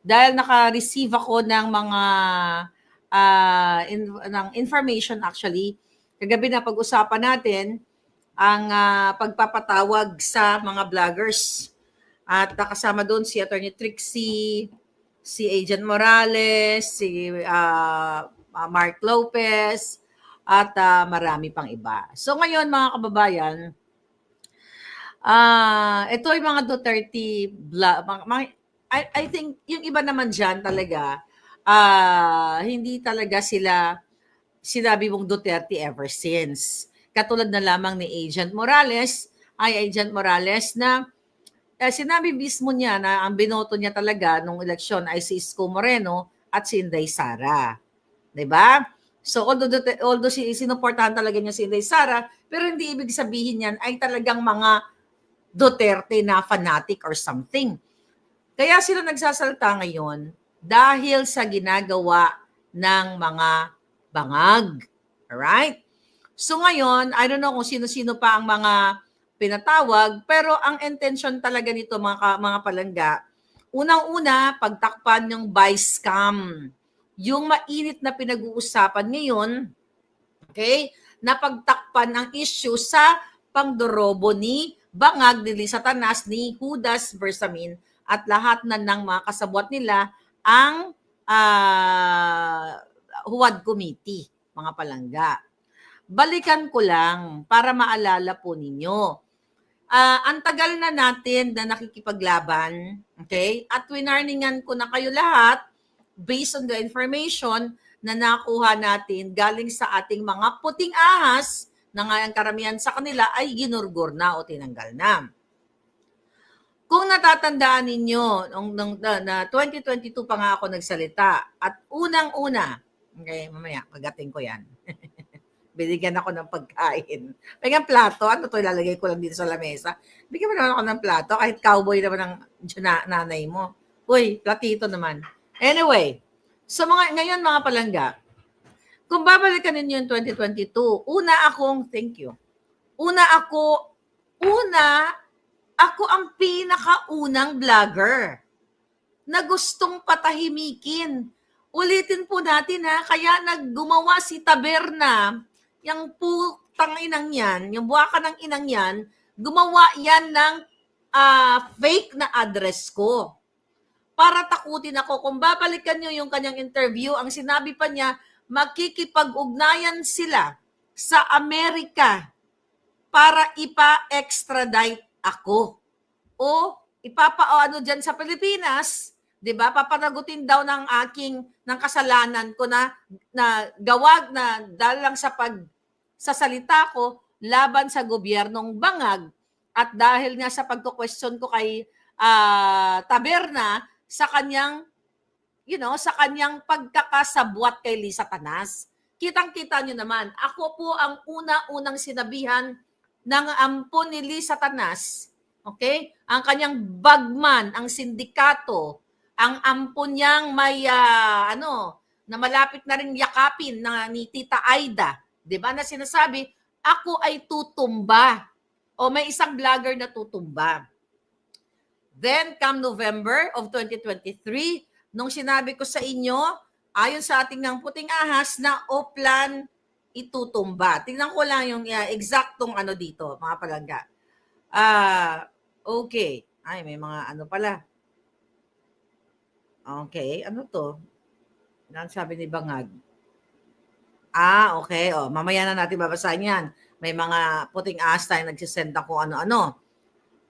dahil naka-receive ako ng mga ng information actually. Kagabi na pag-usapan natin ang pagpapatawag sa mga vloggers. At nakasama doon si Attorney Trixie, si Agent Morales, si Mark Lopez, at marami pang iba. So ngayon mga kababayan, ito yung mga Duterte, I think yung iba naman dyan talaga, hindi talaga sila sinabi mong Duterte ever since. Katulad na lamang ni Agent Morales na sinabi mismo niya na ang binoto niya talaga nung eleksyon ay si Isko Moreno at si Inday Sara. 'Di ba? So although sinuportahan talaga niya si Inday Sara, pero hindi ibig sabihin niyan ay talagang mga Duterte na fanatic or something. Kaya sila nagsasalta ngayon dahil sa ginagawa ng mga bangag. Alright? So ngayon, I don't know kung sino-sino pa ang mga pinatawag, pero ang intention talaga nito mga palangga, unang-una, pagtakpan yung vice scam. Yung mainit na pinag-uusapan ngayon, okay, na pagtakpan ang issue sa pangdorobo ni Bangag, ni Satanas, ni Judas Bersamin, at lahat na ng mga kasabwat nila ang Huwad Committee, mga palangga. Balikan ko lang para maalala po ninyo. Ang tagal na natin na nakikipaglaban, okay? At winarningan ko na kayo lahat based on the information na nakuha natin galing sa ating mga puting ahas na nga ang karamihan sa kanila ay ginurgur na o tinanggal na. Kung natatandaan ninyo, na 2022 pa nga ako nagsalita at unang-una, okay, mamaya, pagating ko yan. Binigyan ako ng pagkain. May plato, ano to, ilalagay ko lang dito sa lamesa. Bigyan mo naman ako ng plato, kahit cowboy naman ang nanay mo. Uy, platito naman. Anyway, so ngayon mga palangga, kung babalikan ninyo yung 2022, ako ang pinakaunang vlogger na gustong patahimikin. Ulitin po natin kaya naggumawa si Taberna, yung putang inang yan, yung buwaka ng inang yan, gumawa yan ng fake na address ko. Para takutin ako. Kung babalikan nyo yung kanyang interview, ang sinabi pa niya, makikipag-ugnayan sila sa Amerika para ipa-extradite ako. O ipapaano dyan sa Pilipinas, 'di ba? Papanagutin daw ng kasalanan ko na gawag na dahil lang sa pagsasalita ko laban sa gobyernong Bangag at dahil nga sa pagko-question ko kay Taberna sa kanyang sa kanyang pagkakasabwat kay Lisa Tanas. Kitang-kita nyo naman, ako po ang unang sinabihan ng ampon ni Lisa Tanas, okay? Ang kanyang bagman, ang sindikato, ang ampon niyang may na malapit na rin yakapin ni Tita Aida, 'di ba? Na sinasabi, ako ay tutumba. O may isang vlogger na tutumba. Then come November of 2023, nung sinabi ko sa inyo, ayon sa ating ng puting ahas na Oplan itutumba. Tingnan ko lang yung eksaktong dito, mga palangga. Okay. Ay, may mga pala. Okay, ano to? Ano sabi ni Bangag? Okay. Mamaya na natin babasahin yan. May mga puting ahas tayo nagsisend ako ano-ano.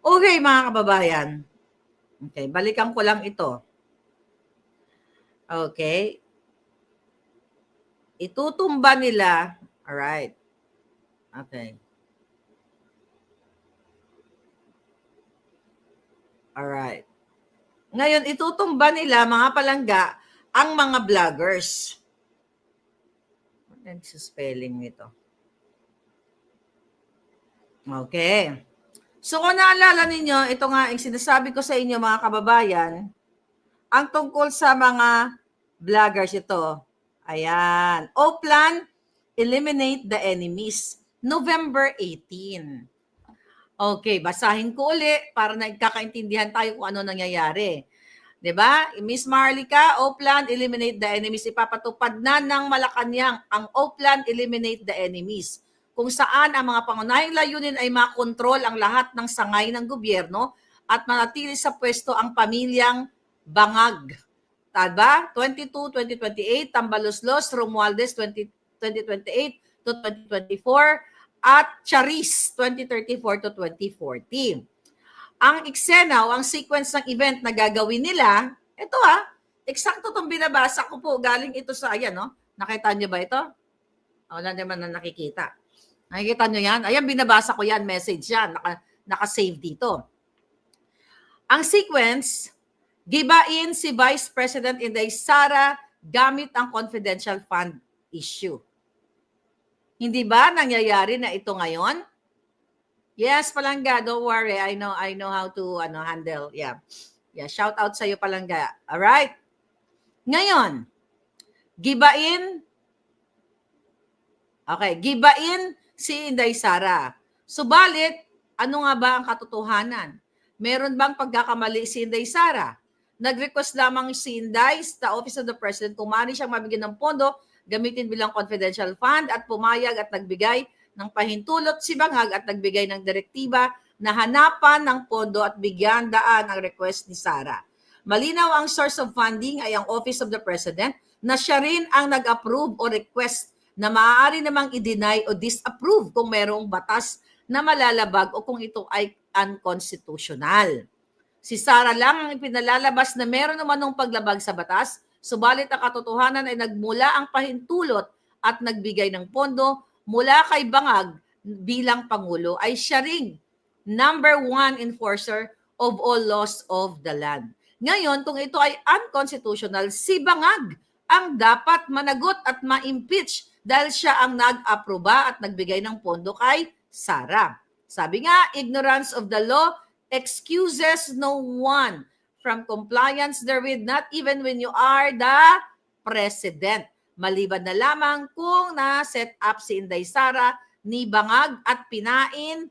Okay, mga kababayan. Okay, balikan ko lang ito. Okay. Itutumba nila. Alright. Okay. Alright. Ngayon, itutumba nila, mga palangga, ang mga vloggers. Ano sa spelling nito? Okay. So kung naalala ninyo, ito nga ang sinasabi ko sa inyo mga kababayan, ang tungkol sa mga vloggers ito. Ayan. Oplan, eliminate the enemies. November 18. Okay, basahin ko uli para nagkakaintindihan tayo kung ano nangyayari. 'Diba? Miss Marlica, O-Plan, eliminate the enemies. Ipapatupad na ng Malacanang ang O-Plan, eliminate the enemies. Kung saan ang mga pangunahing layunin ay makontrol ang lahat ng sangay ng gobyerno at manatili sa pwesto ang pamilyang Bangag. Diba? 2028, Tambaloslos, Romualdez, 2028 to 2024, at Charis, 2034 to 2040. Ang eksena o ang sequence ng event na gagawin nila, ito eksakto itong binabasa ko po, galing ito sa, ayan, no? Nakita niyo ba ito? Wala naman na nakikita. Nakikita niyo yan? Ayan, binabasa ko yan, message yan, naka-save dito. Ang sequence, gibain si Vice President Inday Sara gamit ang confidential fund issue. Hindi ba nangyayari na ito ngayon? Yes, Palangga, don't worry. I know how to handle. Yeah. Shout out sa iyo, Palangga. All right. Ngayon, gibain si Inday Sara. Subalit, ano nga ba ang katotohanan? Meron bang pagkakamali si Inday Sara? Nag-request lamang si Inday sa Office of the President kung maaari siyang mabigyan ng pondo, gamitin bilang confidential fund at pumayag at nagbigay ng pahintulot si Bangag at nagbigay ng direktiba na hanapan ng pondo at bigyan daan ang request ni Sara. Malinaw ang source of funding ay ang Office of the President na siya rin ang nag-approve o request na maaari namang i-deny o disapprove kung mayroong batas na malalabag o kung ito ay unconstitutional. Si Sara lang ang ipinalalabas na meron naman ng paglabag sa batas, subalit ang katotohanan ay nagmula ang pahintulot at nagbigay ng pondo mula kay Bangag bilang Pangulo ay siya ring number 1 enforcer of all laws of the land. Ngayon, kung ito ay unconstitutional, si Bangag ang dapat managot at ma-impeach dahil siya ang nag-aproba at nagbigay ng pondo kay Sara. Sabi nga, ignorance of the law excuses no one from compliance therewith, not even when you are the president. Maliban na lamang kung na-set up si Inday Sara ni Bangag at pinainan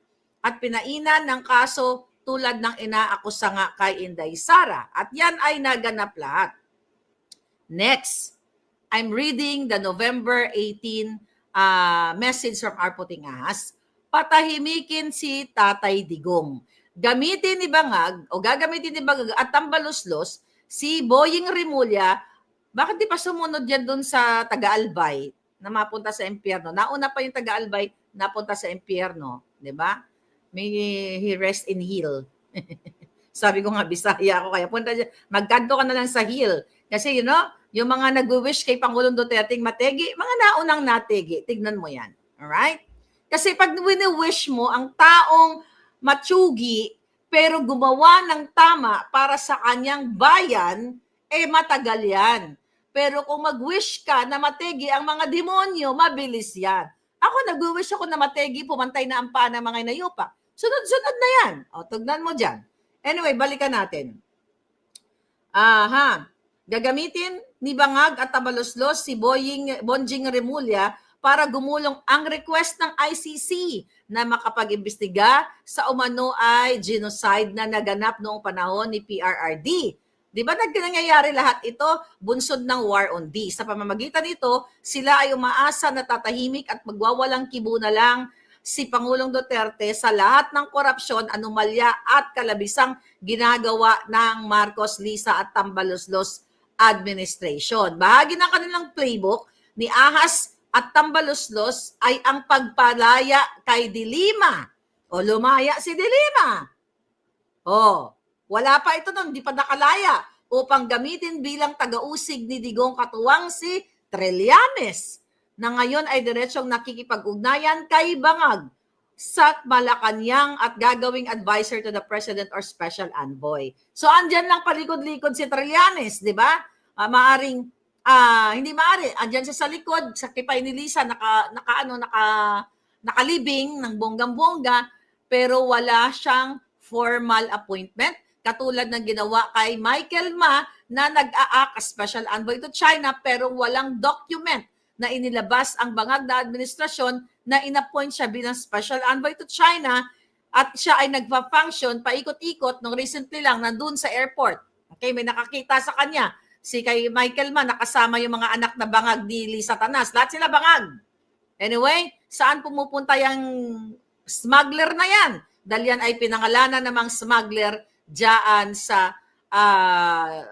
ng kaso tulad ng inaakusa nga kay Inday Sara. At yan ay naganap lahat. Next, I'm reading the November 18 message from our puting ahas. Patahimikin si Tatay Digong. Gagamitin ni Bangag at Tambaloslos si Boying Rimulya. Bakit di pa sumunod yan doon sa Taga-Albay na mapunta sa impyerno? Nauna pa yung Taga-Albay, napunta sa impyerno. Diba? May he rest in hill. Sabi ko nga, Bisaya ako. Kaya punta dyan, magkanto ka na lang sa hill. Kasi yung mga nag-wish kay Pangulong Duterte mategi, mga naunang nategi. Tignan mo yan. Alright? Kasi pag wini-wish mo ang taong matsugi, pero gumawa ng tama para sa kanyang bayan, matagal yan. Pero kung mag-wish ka na mategi ang mga demonyo, mabilis yan. Ako, nag-wish ako na mategi, pumantay na ang paa ng mga inayupa. Sunod-sunod na yan. O, tugnan mo dyan. Anyway, balikan natin. Gagamitin ni Bangag at Tambaloslos si Bonjing Rimulya para gumulong ang request ng ICC na makapag-imbestiga sa umano ay genocide na naganap noong panahon ni PRRD. Di ba nangyayari lahat ito bunsod ng war on D? Sa pamamagitan nito, sila ay umaasa na tatahimik at magwawalang kibo na lang si Pangulong Duterte sa lahat ng korupsyon, anomalya at kalabisang ginagawa ng Marcos, Lisa at Tambaloslos administration. Bahagi ng kanilang playbook ni Ahas at Tambaloslos ay ang pagpalaya kay Dilima. O lumaya si Dilima. Wala pa ito nun, di pa nakalaya upang gamitin bilang taga-usig ni Digong katuwang si Trillanes na ngayon ay diretsong nakikipag-ugnayan kay Bangag sa Malacanang at gagawing advisor to the President or Special Envoy. So andyan lang palikod-likod si Trillanes, di ba? Hindi maaari, andyan siya sa likod, sa kipay ni Lisa, nakalibing ng bonggang-bongga, pero wala siyang formal appointment. Katulad ng ginawa kay Michael Ma na nag-aak as Special Envoy to China pero walang document na inilabas ang Bangag na administrasyon na inappoint siya bilang Special Envoy to China at siya ay nagpa-function paikot-ikot nung recently lang nandun sa airport. Okay, may nakakita sa kanya. Si kay Michael man, nakasama yung mga anak na bangag ni Lisa Tanas. Lahat sila bangag. Anyway, saan pumupunta yung smuggler na yan? Dahil yan ay pinangalanan namang smuggler dyan sa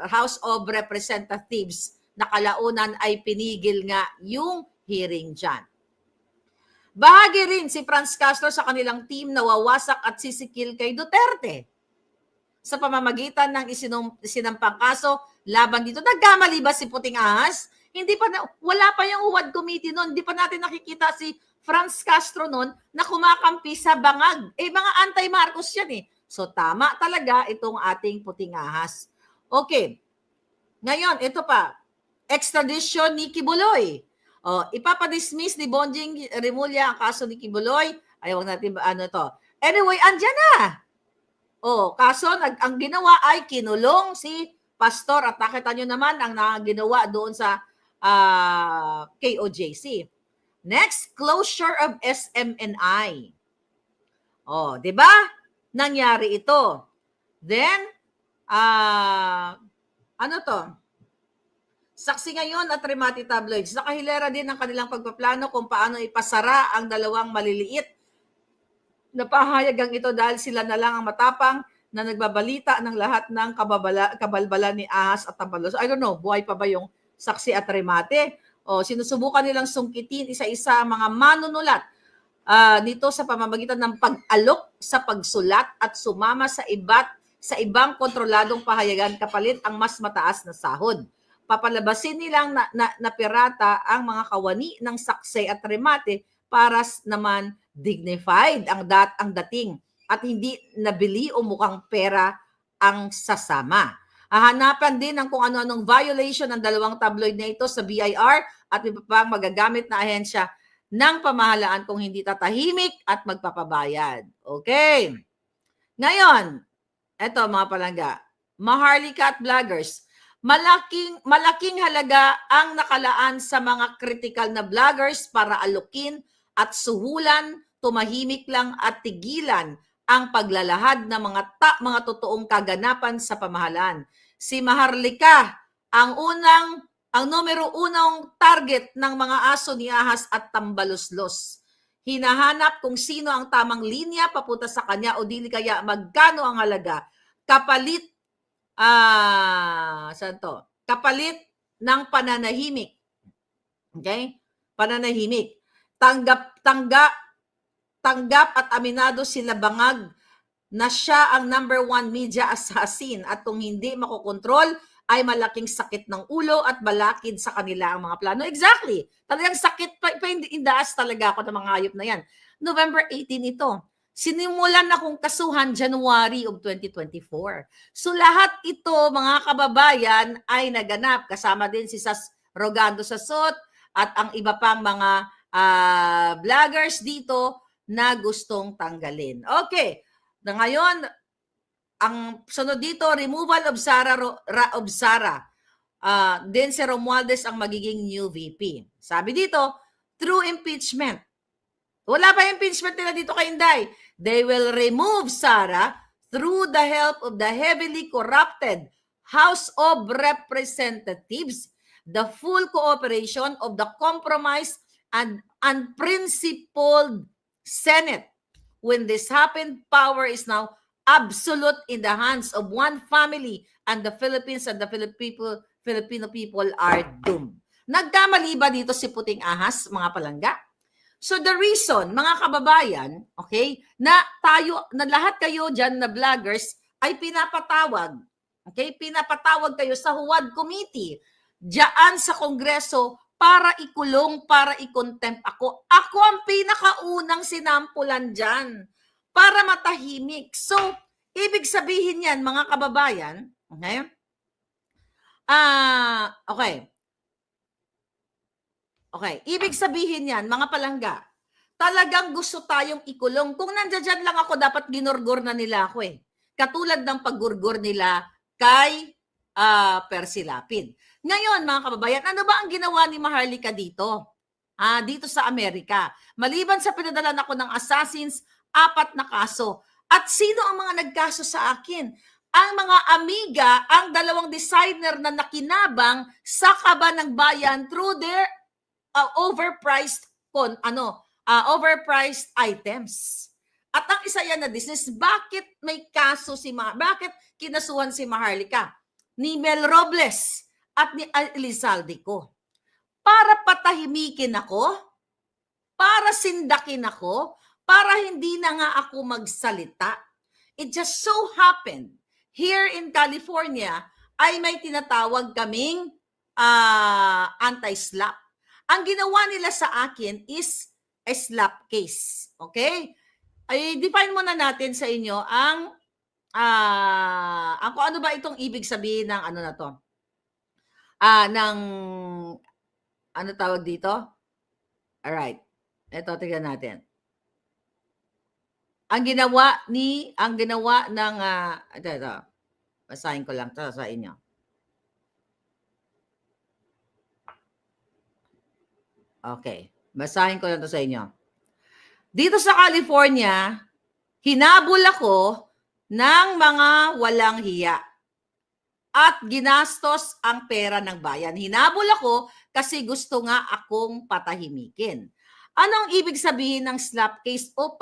House of Representatives na kalaunan ay pinigil nga yung hearing dyan. Bahagi rin si Franz Castro sa kanilang team na wawasak at sisikil kay Duterte sa pamamagitan ng isinampang kaso laban dito. Nagkamali ba si Puting Ahas? Hindi pa wala pa yung Huwad Committee noon. Hindi pa natin nakikita si Franz Castro noon na kumakampi sa bangag. Mga anti-Marcos yan eh. So tama talaga itong ating Puting Ahas. Okay. Ngayon, ito pa. Extradition ni Kibuloy. Ipapadismiss ni Bonjing Remulla ang kaso ni Kibuloy. Ayaw natin ano to. Anyway, andyan na. Kaso ang ginawa ay kinulong si Pastor at nakita nyo naman ang ginawa doon sa KOJC. Next, closure of SMNI. Di ba? Nangyari ito. Then, ano to? Saksi ngayon at Remati Tabloids. Nakahilera din ang kanilang pagpaplano kung paano ipasara ang dalawang maliliit na pahayagang ito dahil sila na lang ang matapang na nagbabalita ng lahat ng kabalbala ni Ahas at Tabalos. I don't know, buhay pa ba yung Saksi at Remate? Sinusubukan nilang sungkitin isa-isa ang mga manunulat nito sa pamamagitan ng pag-alok sa pagsulat at sumama sa ibang kontroladong pahayagan kapalit ang mas mataas na sahod. Papalabasin nilang na pirata ang mga kawani ng Saksi at Remate para naman dignified ang dating at hindi nabili o mukhang pera ang sasama. Hahanapan din ng kung ano-anong violation ng dalawang tabloid na ito sa BIR at iba pang magagamit na ahensya ng pamahalaan kung hindi tatahimik at magpapabayad. Okay. Ngayon, eto mga palangga, Maharlika at vloggers, malaking halaga ang nakalaan sa mga critical na vloggers para alukin at suhulan, tumahimik lang at tigilan ang paglalahad ng mga totoong kaganapan sa pamahalaan. Si Maharlika ang numero unang target ng mga aso ni Ahas at Tambaloslos. Hinahanap kung sino ang tamang linya papunta sa kanya o dili kaya magkano ang halaga kapalit kapalit ng pananahimik. Okay? Pananahimik. Tanggap at aminado sila bangag na siya ang number 1 media assassin at kung hindi makokontrol ay malaking sakit ng ulo at balakid sa kanila ang mga plano. Exactly. Talagang sakit pa indaas talaga ako ng mga hayop na yan. November 18 ito. Sinimulan na kong kasuhan January of 2024. So lahat ito, mga kababayan, ay naganap. Kasama din si Sas Rogando Sasot at ang iba pang mga vloggers dito na gustong tanggalin. Okay. Na ngayon, ang sunod dito, removal of Sara. Then si Romualdez ang magiging new VP. Sabi dito, through impeachment. Wala pa impeachment nila dito kay Inday. They will remove Sara through the help of the heavily corrupted House of Representatives, the full cooperation of the compromised and unprincipled Senate. When this happened, power is now absolute in the hands of one family and the Philippines and the Filipino people are doomed. Nagkamali ba dito si Puting Ahas, mga palangga? So the reason, mga kababayan, okay, na lahat kayo dyan na vloggers ay pinapatawag. Okay, pinapatawag kayo sa Huwad Committee diyan sa Kongreso para ikulong, para i-contempt ako. Ako ang pinakaunang sinampulan dyan para matahimik. So, ibig sabihin yan, mga kababayan, okay? Okay, ibig sabihin yan, mga palangga, talagang gusto tayong ikulong. Kung nandiyan lang ako, dapat ginurgur na nila ako eh. Katulad ng paggurgur nila kay Percy Lapid. Ngayon, mga kababayan, ano ba ang ginawa ni Maharlika dito? Dito sa Amerika. Maliban sa pinadalan ako ng assassins, 4 na kaso. At sino ang mga nagkaso sa akin? ang mga amiga, ang dalawang designer na nakinabang sa kaba ng bayan through their overpriced overpriced items. At ang isa yan na business, bakit may kaso bakit kinasuhan si Maharlika, ni Mel Robles at ni Elizalde ko? Para patahimikin ako, para sindakin ako, para hindi na nga ako magsalita. It just so happened, here in California, ay may tinatawag kaming anti-slap. Ang ginawa nila sa akin is a slap case. Okay? Ay define muna natin sa inyo ang kung ano ba itong ibig sabihin ng ano na to. Ng ano tawag dito? Alright. Ito, tignan natin. Ang ginawa ng ito. Basahin ko lang to sa inyo. Okay. Basahin ko lang to sa inyo. Dito sa California, hinabol ako ng mga walang hiya at ginastos ang pera ng bayan. Hinabol ako kasi gusto nga akong patahimikin. Anong ibig sabihin ng slap case o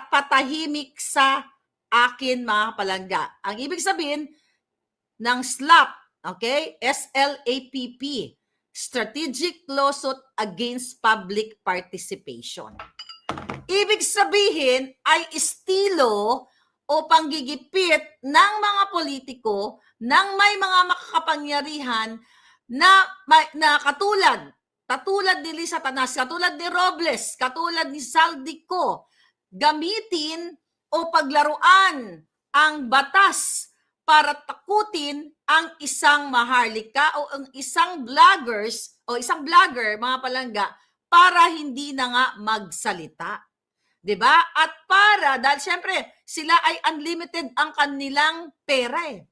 patahimik sa akin, mga palangga? Ang ibig sabihin ng slap, okay? SLAPP, Strategic Lawsuit Against Public Participation. Ibig sabihin ay estilo o panggigipit ng mga politiko ng may mga makakapangyarihan na katulad ni Lisa Tanas, katulad ni Robles, katulad ni Saldico, gamitin o paglaruan ang batas para takutin ang isang Maharlika o ang isang vlogger, mga palangga, para hindi na nga magsalita. 'Di ba? At dahil syempre sila ay unlimited ang kanilang pera eh.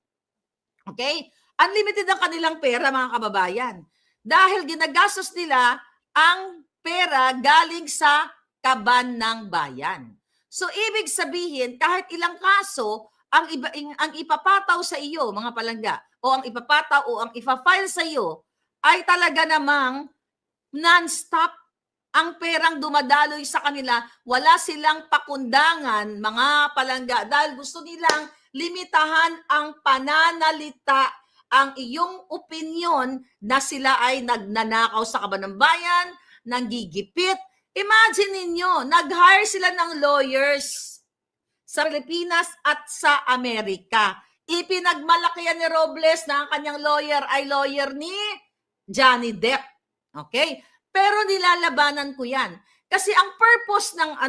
Okay? Unlimited ang kanilang pera, mga kababayan. Dahil ginagastos nila ang pera galing sa kaban ng bayan. So ibig sabihin, kahit ilang kaso ang ipapataw sa iyo, mga palangga, o ang ipapataw o ang ipa-file sa iyo ay talaga namang non-stop ang perang dumadaloy sa kanila. Wala silang pakundangan, mga palangga, dahil gusto nilang limitahan ang pananalita, ang iyong opinyon na sila ay nagnanakaw sa kaban ng bayan, nanggigipit. Imagine ninyo, nag-hire sila ng lawyers sa Pilipinas at sa Amerika. Ipinagmalakihan ni Robles na ang kanyang lawyer ay lawyer ni Johnny Depp. Okay? Pero nilalabanan ko yan. Kasi ang purpose ng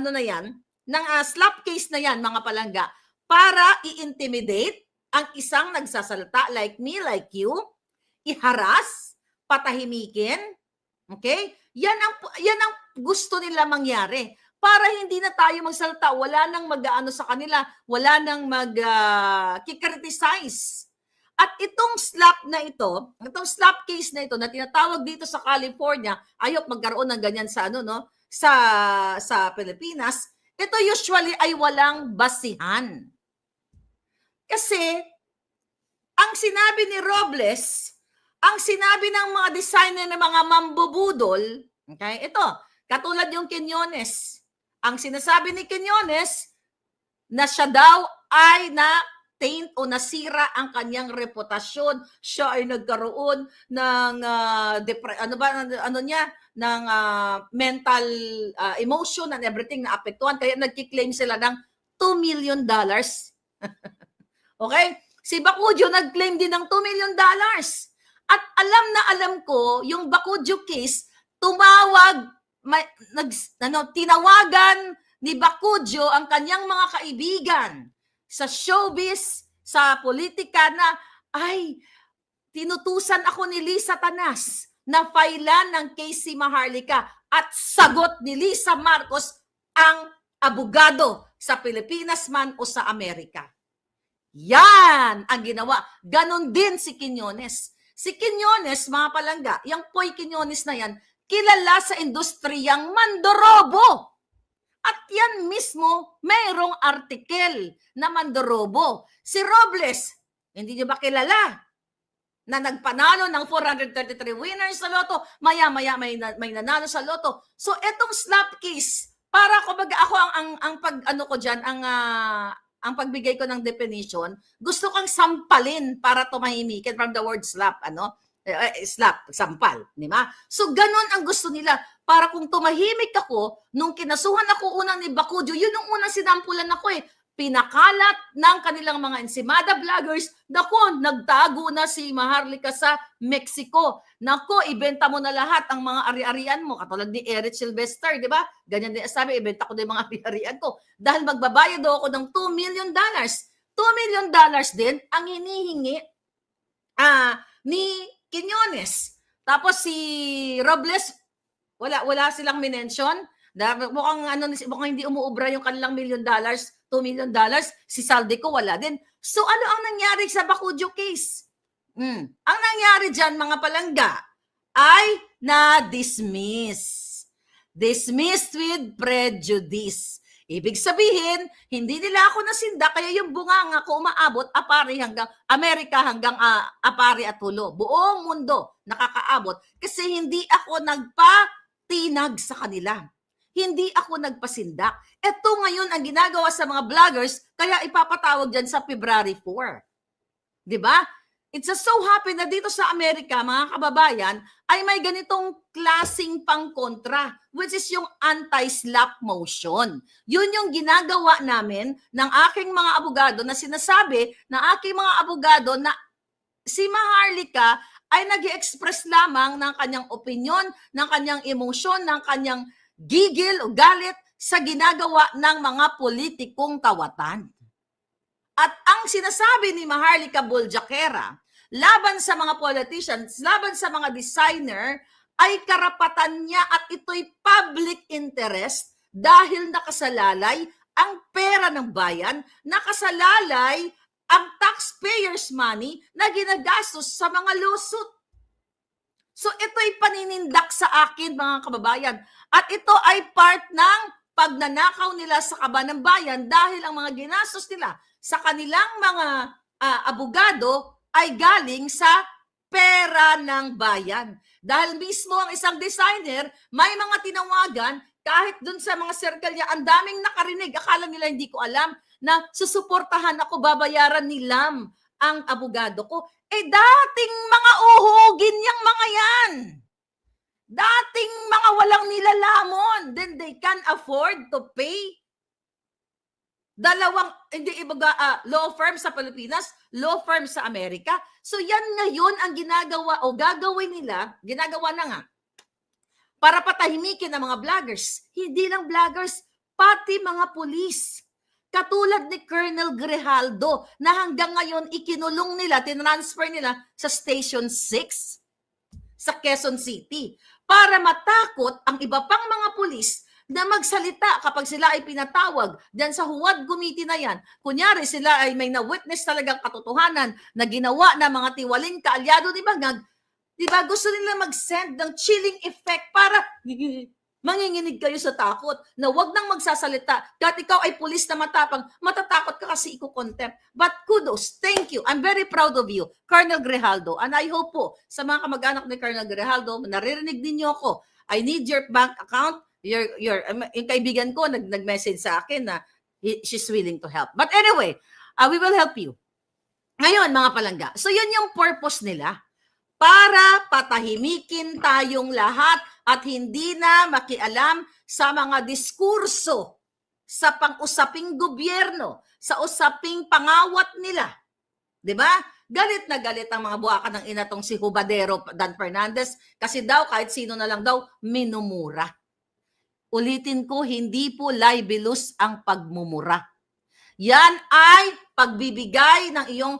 ng slap case na yan, mga palangga, para i-intimidate ang isang nagsasalita like me, like you, iharas, patahimikin, okay? Yan ang gusto nila mangyari. Para hindi na tayo magsalita, wala nang mag-aano sa kanila, wala nang mag-criticize. At itong slap case na ito na tinatawag dito sa California, ayok magkaroon ng ganyan sa sa Pilipinas, ito usually ay walang basihan. Kasi ang sinabi ni Robles, ang sinabi ng mga designer ng mga mambubudol, okay? Ito, katulad yung Quiñones. Ang sinasabi ni Quiñones na siya daw ay taint o nasira ang kanyang reputasyon. Siya ay nagkaroon ng mental emotion and everything na apektuhan. Kaya nagki-claim sila ng $2 million. Okay? Si Bacudio nag-claim din ng $2 million. At alam ko, yung Bacudio case, tinawagan ni Bacudio ang kanyang mga kaibigan sa showbiz, sa politika na, tinutusan ako ni Lisa Tanas na failan ng case si Maharlika at sagot ni Lisa Marcos ang abogado sa Pilipinas man o sa Amerika. Yan ang ginawa. Ganon din si Quiñones. Si Quiñones, mga palangga, yung Poy Quiñones na yan, kilala sa industriyang mandorobo. At yan mismo, mayroong artikel na mandorobo. Si Robles, hindi niyo ba kilala na nagpanalo ng 433 winners sa loto, maya-maya may nanalo sa loto. So etong slap case, para kumbaga ako ang pag ano ko diyan, ang pagbigay ko ng definition, gusto kang sampalin para tumahimikin from the word slap, slap, sampal, di ba? So ganun ang gusto nila, para kung tumahimik ako, nung kinasuhan ako unang ni Bacudio, yun yung unang sinampulan ako pinakalat ng kanilang mga ensimada vloggers, nako, nagtago na si Maharlika sa Mexico. Nako, ibenta mo na lahat ang mga ari-arian mo, katulad ni Eric Sylvester, di ba? Ganyan din sabi, ibenta ko din mga ari-arian ko. Dahil magbabayad ako ng $2 million. $2 million din ang hinihingi ni Quiñones. Tapos si Robles, wala silang minention. Mukhang hindi umuubra yung kanilang $1 million, $2 million, si Saldico wala din. So ano ang nangyari sa Bacudio case? Ang nangyari dyan, mga palangga, ay na-dismiss. Dismissed with prejudice. Ibig sabihin, hindi nila ako nasinda, kaya yung bunganga ko umaabot apari hanggang Amerika, hanggang apari at hulo. Buong mundo nakakaabot kasi hindi ako nagpatinag sa kanila. Hindi ako nagpasindak. Ito ngayon ang ginagawa sa mga vloggers, kaya ipapatawag dyan sa February 4. Diba? It's just so happy na dito sa Amerika, mga kababayan, ay may ganitong klaseng pangkontra, which is yung anti-slap motion. Yun yung ginagawa namin ng aking mga abogado na sinasabi ng aking mga abogado na si Maharlika ay nag-express lamang ng kanyang opinion, ng kanyang emosyon, ng kanyang gigil o galit sa ginagawa ng mga politikong tawatan. At ang sinasabi ni Maharlika Boljaquera laban sa mga politicians, laban sa mga designer, ay karapatan niya at ito'y public interest dahil nakasalalay ang pera ng bayan, nakasalalay ang taxpayers' money na ginagastos sa mga lawsuit. So ito'y paninindak sa akin, mga kababayan. At ito ay part ng pagnanakaw nila sa kaban ng bayan dahil ang mga ginastos nila sa kanilang mga abogado ay galing sa pera ng bayan. Dahil mismo ang isang designer, may mga tinawagan, kahit dun sa mga circle niya, ang daming nakarinig. Akala nila hindi ko alam na susuportahan ako, babayaran ni Lam ang abogado ko. Dating mga uhugin yang mga yan. Dating mga walang nilalamon. Then they can afford to pay. Law firm sa Pilipinas, law firm sa Amerika. So yan ngayon ang ginagawa o gagawin nila, ginagawa na nga, para patahimikin ang mga vloggers. Hindi lang vloggers, pati mga pulis. Katulad ni Colonel Grijaldo na hanggang ngayon ikinulong nila, tinransfer nila sa Station 6 sa Quezon City para matakot ang iba pang mga pulis na magsalita kapag sila ay pinatawag dyan sa huwad gumiti na yan. Kunyari sila ay may na-witness talagang katotohanan na ginawa na mga tiwaling kaalyado, di ba gusto nila mag-send ng chilling effect para manginginig kayo sa takot na wag nang magsasalita. Kahit ikaw ay pulis na matapang, matatakot ka kasi iko-contempt. But kudos, thank you. I'm very proud of you, Colonel Grijaldo. And I hope po sa mga kamag-anak ni Colonel Grijaldo, naririnig ninyo ako. I need your bank account. Yung kaibigan ko nag-message sa akin na she's willing to help. But anyway, we will help you. Ngayon, mga palangga, so yun yung purpose nila. Para patahimikin tayong lahat at hindi na makialam sa mga diskurso sa pang-usaping gobyerno, sa usaping pangawat nila. Diba? Galit na galit ang mga buwaka ng inatong si Hubadero Dan Fernandez kasi daw kahit sino na lang daw minumura. Ulitin ko, hindi po libelous ang pagmumura. Yan ay pagbibigay ng iyong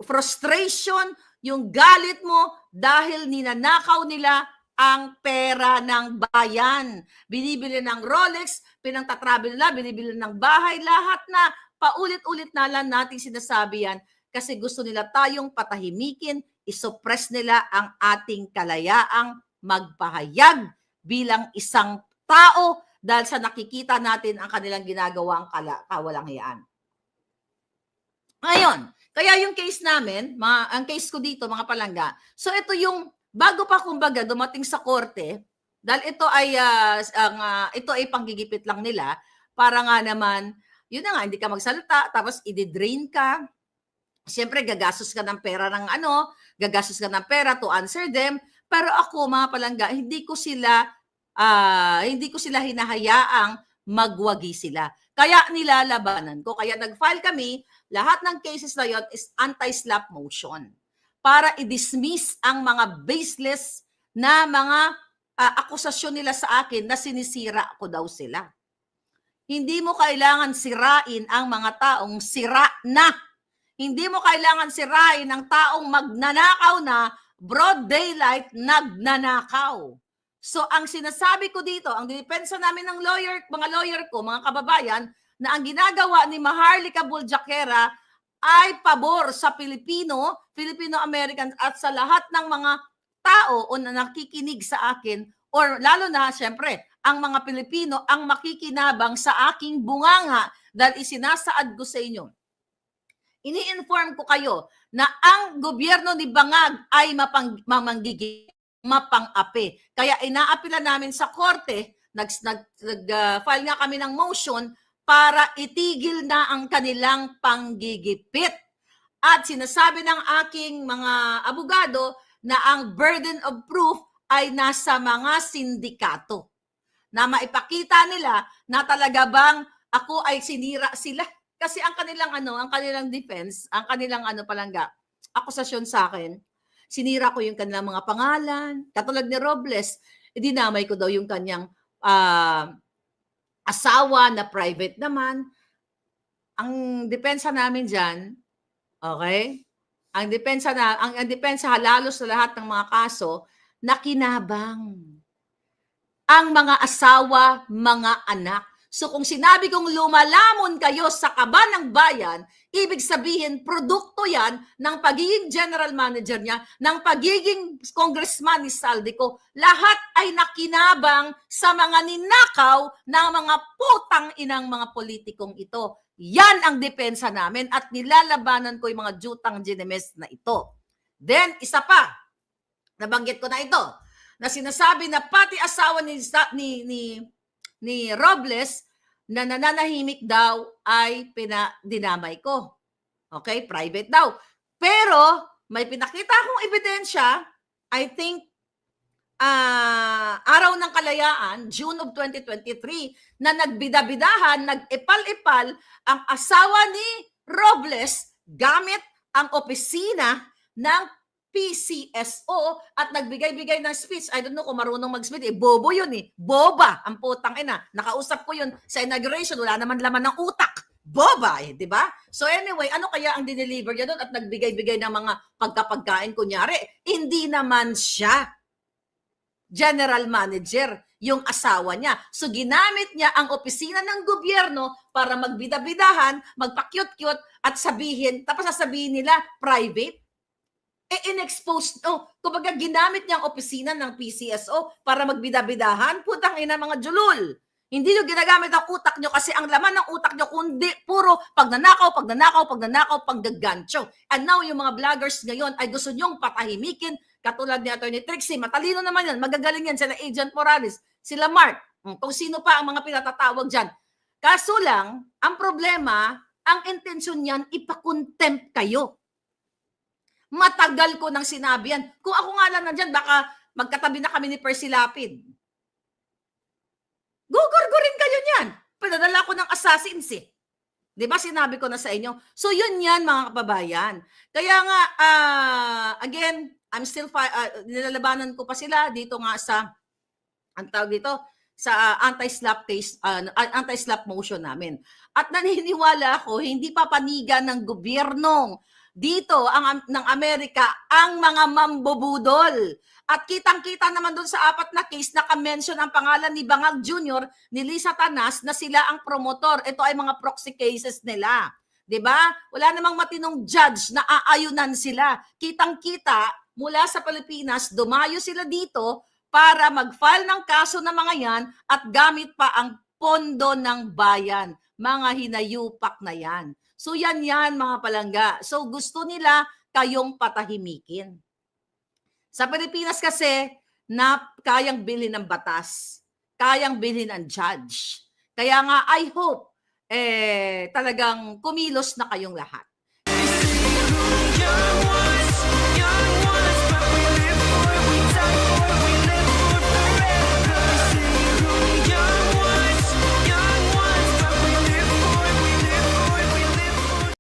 frustration, yung galit mo dahil ninanakaw nila ang pera ng bayan. Binibili ng Rolex, pinangtatravel nila, binibili ng bahay, lahat na paulit-ulit na lang natin sinasabi yan kasi gusto nila tayong patahimikin, isuppress nila ang ating kalayaang magpahayag bilang isang tao, dahil sa nakikita natin ang kanilang ginagawang kawalanghiyaan. Ngayon, kaya yung case namin, ang case ko dito, mga palangga, so ito yung, bago pa kumbaga dumating sa korte, dahil ito ay panggigipit lang nila, para nga naman, yun na nga, hindi ka magsalita, tapos i-drain ka, siyempre gagastos ka ng pera gagastos ka ng pera to answer them, pero ako, mga palangga, hindi ko sila hinahayaang magwagi sila. Kaya nilalabanan ko. Kaya nag-file kami, lahat ng cases na yun is anti-SLAPP motion para i-dismiss ang mga baseless na mga akusasyon nila sa akin na sinisira ko daw sila. Hindi mo kailangan sirain ang mga taong sira na. Hindi mo kailangan sirain ang taong magnanakaw na, broad daylight nagnanakaw. So ang sinasabi ko dito, ang depensa namin ng mga lawyer ko, mga kababayan, na ang ginagawa ni Maharlika Buljakera ay pabor sa Filipino-Americans at sa lahat ng mga tao o na nakikinig sa akin, or lalo na siyempre ang mga Pilipino ang makikinabang sa aking bunganga dahil isinasaad ko sa inyo. Ini-inform ko kayo na ang gobyerno ni Bangag ay mapang-api. Kaya inaapila namin sa korte, nag-file nga kami ng motion para itigil na ang kanilang panggigipit. At sinasabi ng aking mga abogado na ang burden of proof ay nasa mga sindikato. Na maipakita nila na talaga bang ako ay sinira sila. Kasi ang kanilang defense, ang kanilang palangga, akusasyon sa akin, sinira ko yung kanilang mga pangalan. Katulad ni Robles, dinamay ko daw yung kanyang asawa na private naman. Ang depensa namin dyan, okay? Ang depensa halos sa lahat ng mga kaso, nakinabang. Ang mga asawa, mga anak. So kung sinabi kong lumalamon kayo sa kaba ng bayan, ibig sabihin produkto yan ng pagiging general manager niya, ng pagiging congressman ni Saldico. Lahat ay nakinabang sa mga ninakaw ng mga putang inang mga politikong ito. Yan ang depensa namin at nilalabanan ko yung mga jutang ginemes na ito. Then, isa pa, nabanggit ko na ito, na sinasabi na pati asawa ni Robles na nananahimik daw ay dinamay ko. Okay? Private daw. Pero may pinakita akong ebidensya, I think, Araw ng Kalayaan, June of 2023, na nagbidabidahan, nag-ipal-ipal ang asawa ni Robles gamit ang opisina ng PCSO at nagbigay-bigay ng speech. I don't know kung marunong mag-speech. Bobo yun Boba ang putang ina. Nakausap ko yun sa inauguration. Wala naman laman ng utak. Boba di ba? So anyway, ano kaya ang dineliver niya doon at nagbigay-bigay ng mga pagkapagkain kunyari? Hindi naman siya general manager, yung asawa niya. So ginamit niya ang opisina ng gobyerno para magbida-bidahan, magpa-cute-cute at sabihin, tapos sasabihin nila private. In-expose, kumbaga ginamit niya ang opisina ng PCSO para magbida-bidahan. Putang ina mga julul. Hindi nyo ginagamit ang utak nyo kasi ang laman ng utak nyo kundi puro pagnanakaw, paggagancho. And now yung mga vloggers ngayon ay gusto nyong patahimikin. Katulad ni Atty. Trixie, matalino naman yan, magagaling yan, sila Agent Morales, sila Mark, kung sino pa ang mga pinatatawag dyan. Kaso lang, ang problema, ang intensyon niyan, ipakontempt kayo. Matagal ko nang sinabi yan. Kung ako nga lang nandyan, baka magkatabi na kami ni Percy Lapid. Gugurgurin kayo niyan. Pinadala ko ng assassins Di ba sinabi ko na sa inyo? So yun yan mga kababayan. Kaya nga, again, I'm still nilalabanan ko pa sila dito nga sa ang tawag dito sa anti-SLAPP case, anti-SLAPP motion namin. At naniniwala ako hindi papanigan ng gobyerno dito ng Amerika ang mga mambubudol. At kitang-kita naman doon sa 4 na case naka-mention ang pangalan ni Bangag Jr., ni Lisa Tanas na sila ang promotor. Ito ay mga proxy cases nila. 'Di ba? Wala namang matinong judge na aayunan sila. Kitang-kita mula sa Pilipinas, dumayo sila dito para mag-file ng kaso ng mga yan at gamit pa ang pondo ng bayan. Mga hinayupak na yan. So yan mga palangga. So gusto nila kayong patahimikin. Sa Pilipinas kasi, na kayang bilhin ng batas, kayang bilhin ng judge. Kaya nga, I hope, talagang kumilos na kayong lahat.